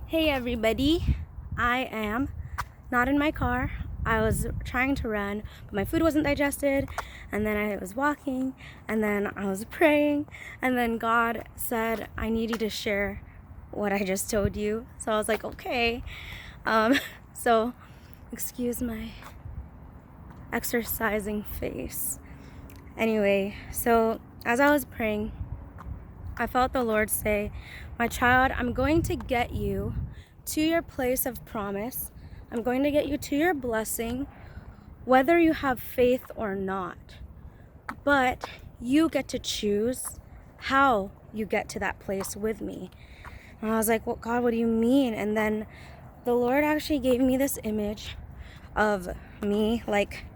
Hey everybody, I am not in my car. I was trying to run, but my food wasn't digested, and then I was walking, and then I was praying, and then God said, I need you to share what I just told you. So I was like, okay. Um, so excuse my exercising face. Anyway, so as I was praying, I felt the Lord say, my child, I'm going to get you to your place of promise. I'm going to get you to your blessing, whether you have faith or not. But you get to choose how you get to that place with me. And I was like, well, God, what do you mean? And then the Lord actually gave me this image of me like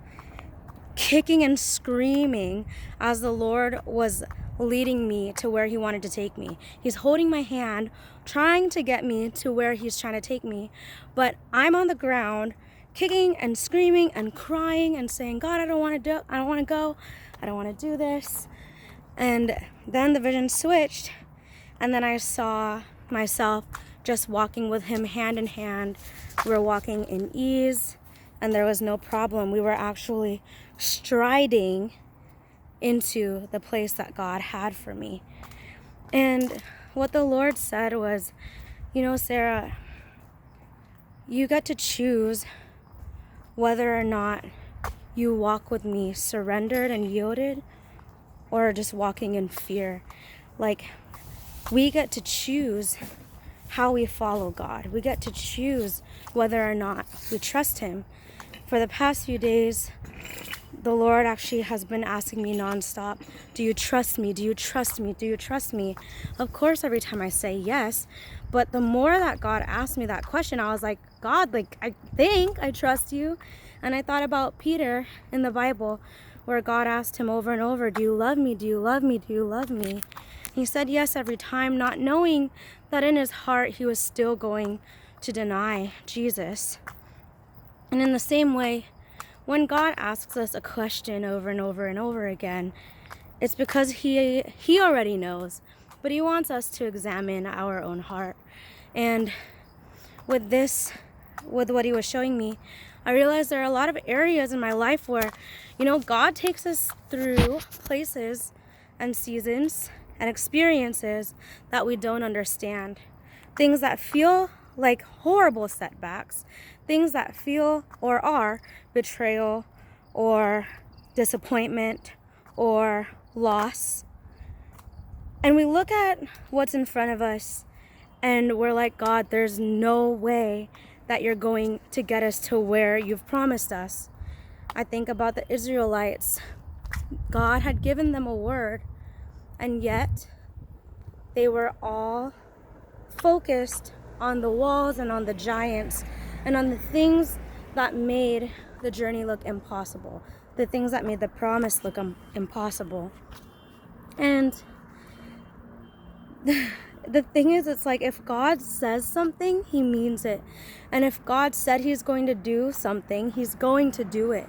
kicking and screaming as the Lord was leading me to where he wanted to take me. He's holding my hand, trying to get me to where he's trying to take me. But I'm on the ground, kicking and screaming and crying and saying, God, I don't want to go. I don't want to do this. And then the vision switched, and then I saw myself just walking with him hand in hand. We were walking in ease, and there was no problem. We were actually striding into the place that God had for me. And what the Lord said was, Sarah, you get to choose whether or not you walk with me surrendered and yielded, or just walking in fear. Like, we get to choose how we follow God. We get to choose whether or not we trust him. For the past few days, the Lord actually has been asking me nonstop, do you trust me? Do you trust me? Do you trust me? Of course, every time I say yes, but the more that God asked me that question, I was like, God, I think I trust you. And I thought about Peter in the Bible, where God asked him over and over, do you love me? Do you love me? Do you love me? He said yes every time, not knowing that in his heart he was still going to deny Jesus. And in the same way, when God asks us a question over and over and over again, it's because he already knows, but he wants us to examine our own heart. And with what he was showing me, I realized there are a lot of areas in my life where, God takes us through places and seasons and experiences that we don't understand. Things that feel like horrible setbacks, things that feel or are betrayal or disappointment or loss. And we look at what's in front of us and we're like, God, there's no way that you're going to get us to where you've promised us. I think about the Israelites. God had given them a word, and yet they were all focused on the walls and on the giants and on the things that made the journey look impossible, the things that made the promise look impossible. And the thing is, it's like, if God says something, he means it. And if God said he's going to do something, he's going to do it.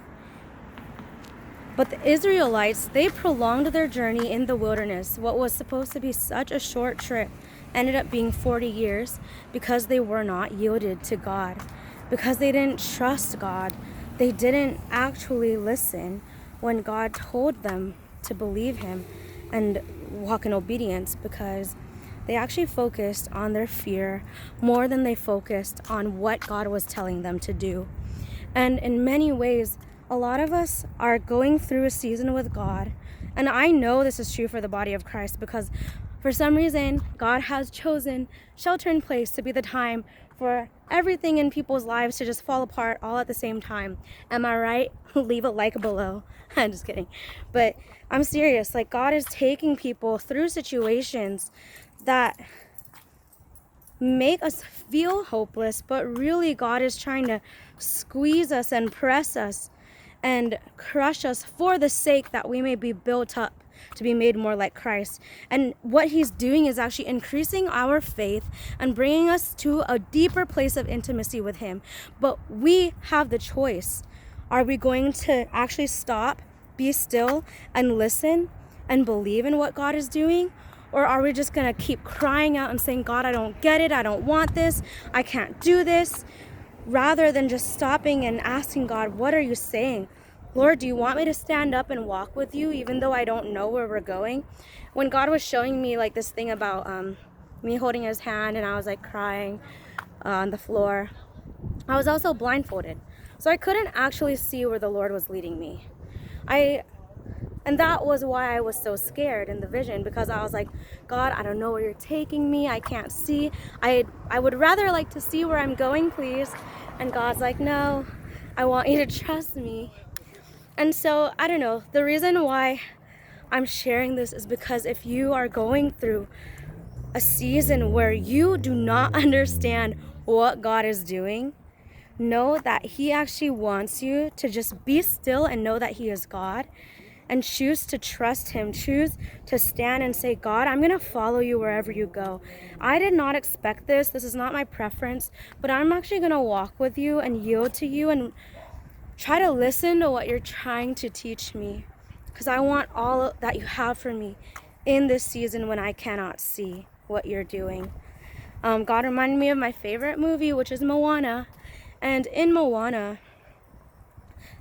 But the Israelites, they prolonged their journey in the wilderness. What was supposed to be such a short trip ended up being 40 years because they were not yielded to God, because they didn't trust God. They didn't actually listen when God told them to believe him and walk in obedience, because they actually focused on their fear more than they focused on what God was telling them to do. And in many ways, a lot of us are going through a season with God. And I know this is true for the body of Christ, because for some reason, God has chosen Shelter in Place to be the time for everything in people's lives to just fall apart all at the same time. Am I right? Leave a like below. I'm just kidding. But I'm serious. Like, God is taking people through situations that make us feel hopeless, but really God is trying to squeeze us and press us and crush us for the sake that we may be built up to be made more like Christ. And what he's doing is actually increasing our faith and bringing us to a deeper place of intimacy with him. But we have the choice. Are we going to actually stop, be still, and listen and believe in what God is doing? Or are we just gonna keep crying out and saying, God, I don't get it, I don't want this, I can't do this, rather than just stopping and asking God, what are you saying? Lord, do you want me to stand up and walk with you even though I don't know where we're going? When God was showing me like this thing about me holding his hand and I was like crying on the floor, I was also blindfolded. So I couldn't actually see where the Lord was leading me. And that was why I was so scared in the vision, because I was like, God, I don't know where you're taking me. I can't see. I would rather like to see where I'm going, please. And God's like, no, I want you to trust me. And so, I don't know. The reason why I'm sharing this is because if you are going through a season where you do not understand what God is doing, know that he actually wants you to just be still and know that he is God, and choose to trust him. Choose to stand and say, God, I'm gonna follow you wherever you go. I did not expect this. This is not my preference, but I'm actually gonna walk with you and yield to you and try to listen to what you're trying to teach me, because I want all that you have for me in this season when I cannot see what you're doing. God reminded me of my favorite movie, which is Moana. And in Moana,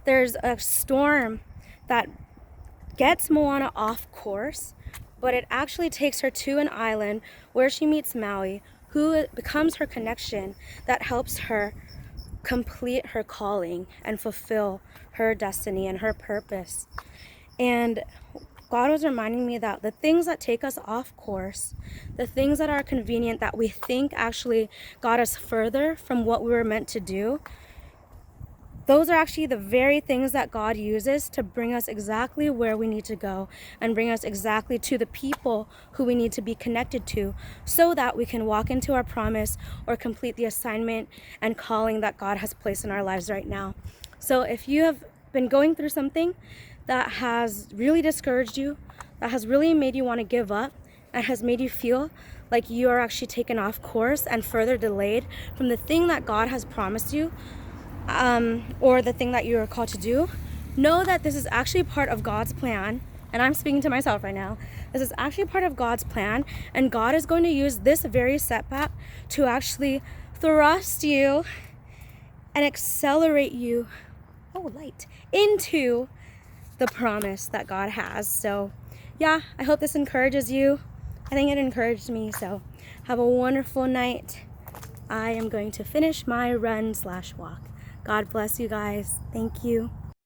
there's a storm that gets Moana off course, but it actually takes her to an island where she meets Maui, who becomes her connection that helps her complete her calling and fulfill her destiny and her purpose. And God was reminding me that the things that take us off course, the things that are convenient that we think actually got us further from what we were meant to do, those are actually the very things that God uses to bring us exactly where we need to go and bring us exactly to the people who we need to be connected to, so that we can walk into our promise or complete the assignment and calling that God has placed in our lives right now. So if you have been going through something that has really discouraged you, that has really made you want to give up, and has made you feel like you are actually taken off course and further delayed from the thing that God has promised you, or the thing that you are called to do, know that this is actually part of God's plan. And I'm speaking to myself right now. This is actually part of God's plan, and God is going to use this very setback to actually thrust you and accelerate you, into the promise that God has. So yeah, I hope this encourages you. I think it encouraged me. So have a wonderful night. I am going to finish my run/walk. God bless you guys. Thank you.